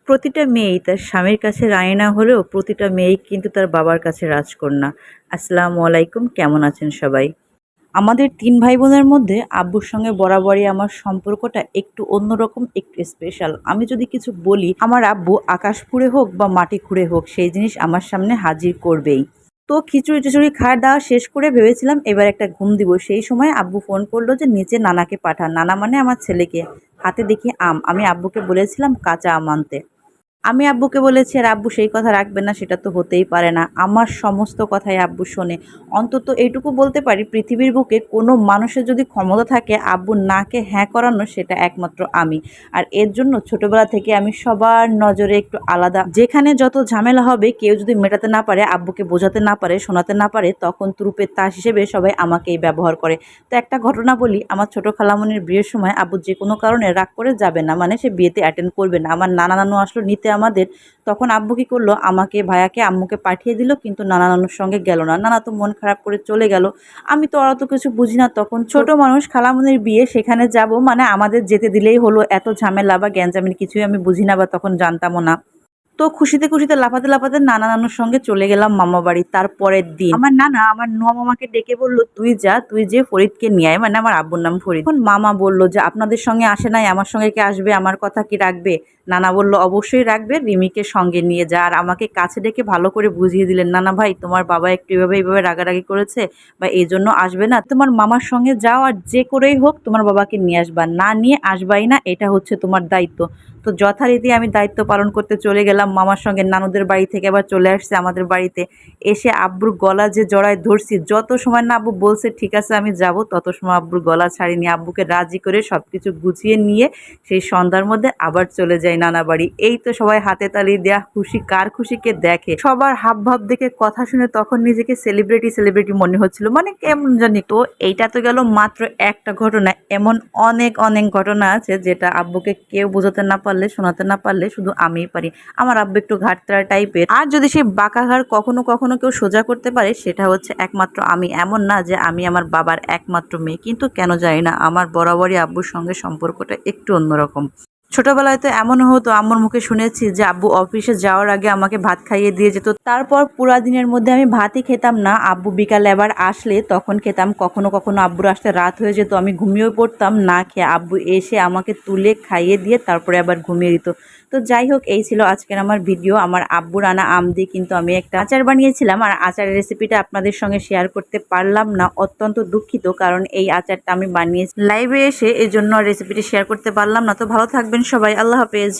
প্রতিটা মেয়েই তার স্বামীর কাছে রানী না হলেও প্রতিটা মেয়েই কিন্তু তার বাবার কাছে রাজকন্যা। আসসালামু আলাইকুম, কেমন আছেন সবাই? আমাদের ৩ ভাই বোনের মধ্যে আব্বুর সঙ্গে বরাবরই আমার সম্পর্কটা একটু অন্যরকম, একটু স্পেশাল। আমি যদি কিছু বলি, আমার আব্বু আকাশ খুঁড়ে হোক বা মাটি খুঁড়ে হোক সেই জিনিস আমার সামনে হাজির করবেই। তো খিচুড়ি-টিচুড়ি খাওয়া-দাওয়া শেষ করে ভেবেছিলাম এবার একটা ঘুম দিব। সেই সময় আব্বু ফোন করলো যে নিচে নানাকে পাঠান। নানা মানে আমার ছেলেকে। হাতে দেখি আম। আমি আব্বুকে বলেছিলাম কাঁচা আম আনতে। আমি আব্বুকে বলেছি আর আব্বু সেই কথা রাখবে না, সেটা তো হতেই পারে না। আমার সমস্ত কথাই আব্বু শোনে। অন্তত এইটুকু বলতে পারি পৃথিবীর বুকে কোনো মানুষের যদি ক্ষমতা থাকে আব্বুর নাকে হ্যাঁ করানো, সেটা একমাত্র আমি। আর এর জন্য ছোটবেলা থেকে আমি সবার নজরে একটু আলাদা। যেখানে যত ঝামেলা হবে কেউ যদি মেটাতে না পারে, আব্বুকে বোঝাতে না পারে, শোনাতে না পারে, তখন তুরুপের তাস হিসেবে সবাই আমাকেই ব্যবহার করে। তো একটা ঘটনা বলি, আমার ছোট খালামণির বিয়ের সময় আব্বু যে কোনো কারণে রাগ করে যাবে না, মানে সে বিয়েতে অ্যাটেন্ড করবে না। আমার নানা নানু আসলো নিতে আমাদের, তখন আব্বু কি করলো, আমাকে ভাইয়াকে আম্মুকে পাঠিয়ে দিল, কিন্তু নানা নানুর সঙ্গে গেল না। নানা তো মন খারাপ করে চলে গেল। আমি তো অত কিছু বুঝি না, তখন ছোট মানুষ, খালামণির বিয়ে, সেখানে যাব মানে আমাদের যেতে দিলেই হলো। এত ঝামেলা বা গ্যাঞ্জামের কিছুই আমি বুঝি না বা তখন জানতামও না। তো খুশিতে খুশিতে লাফাতে লাফাতে নানা নানুর সঙ্গে চলে গেলাম মামা বাড়ি। তারপরের দিন আমার নানা আমার নোয়া মামাকে ডেকে বলল, তুই যা, তুই যে ফরিদকে নিয়ে আয়, মানে আমার আব্বুর নাম ফরিদ। তখন মামা বলল যে আপনাদের সঙ্গে আসে নাই, আমার সঙ্গে কি আসবে, আমার কথা কি রাখবে? নানা বলল অবশ্যই রাখবে, রিমিকে সঙ্গে নিয়ে যা। আর আমাকে কাছে ডেকে ভালো করে বুঝিয়ে দিলেন, নানা ভাই তোমার বাবা একটু এভাবে এইভাবে রাগারাগি করেছে বা এই জন্য আসবে না, তোমার মামার সঙ্গে যাও আর যে করেই হোক তোমার বাবাকে নিয়ে আসবা, না নিয়ে আসবাই না, এটা হচ্ছে তোমার দায়িত্ব। তো যথারীতি আমি দায়িত্ব পালন করতে চলে গেলাম মামার সঙ্গে। নানুদের বাড়ি থেকে আবার চলে আসছে আমাদের বাড়িতে। এসে আব্বুর গলা যে জড়ায় ধরছি, যত সময় না আব্বু বলছে ঠিক আছে আমি যাব, তত সময় আব্বুর গলা ছাড়িনি। আব্বুকে রাজি করে সব কিছু গুছিয়ে নিয়ে সেই সন্ধ্যার মধ্যে আবার চলে যাই নানা বাড়ি। এই তো সবাই হাতে তালি দেয়া, খুশি কার খুশিকে দেখে। সবার হাব ভাব দেখে, কথা শুনে তখন নিজেকে সেলিব্রিটি সেলিব্রিটি মনে হচ্ছিল, মানে কেমন জানি। তো এইটা তো গেল মাত্র একটা ঘটনা। এমন অনেক অনেক ঘটনা আছে যেটা আব্বুকে কেউ বোঝাতে না পারলে, শোনাতে না পারলে শুধু আমিই পারি। আমার আব্বু একটু ঘাটতারা টাইপের, আর যদি সেই বাঁকা ঘাড় কখনো কখনো কেউ সোজা করতে পারে সেটা হচ্ছে একমাত্র আমি। এমন না যে আমি আমার বাবার একমাত্র মেয়ে, কিন্তু কেন জানি না আমার বরাবরই আব্বুর সঙ্গে সম্পর্কটা একটু অন্যরকম। ছোটবেলায় তো এমন হতো, আম্মুর মুখে শুনেছি যে আব্বু অফিসে যাওয়ার আগে আমাকে ভাত খাইয়ে দিয়ে যেত। তারপর পুরা দিনের মধ্যে আমি ভাতই খেতাম না। আব্বু বিকালে আবার আসলে তখন খেতাম। কখনো কখনো আব্বুর আসতে রাত হয়ে যেত, আমি ঘুমিয়েও পড়তাম না খেয়ে। আব্বু এসে আমাকে তুলে খাইয়ে দিয়ে তারপরে আবার ঘুমিয়ে দিত। তো যাই হোক, এই ছিল আজকের আমার ভিডিও। আমার আব্বুর আনা আম দিয়ে কিন্তু আমি একটা আচার বানিয়েছিলাম, আর আচারের রেসিপিটা আপনাদের সঙ্গে শেয়ার করতে পারলাম না, অত্যন্ত দুঃখিত। কারণ এই আচারটা আমি বানিয়েছি লাইভে এসে, এই জন্য রেসিপিটি শেয়ার করতে পারলাম না। তো ভালো থাকবেন সবাই, আল্লাহ হাফেজ।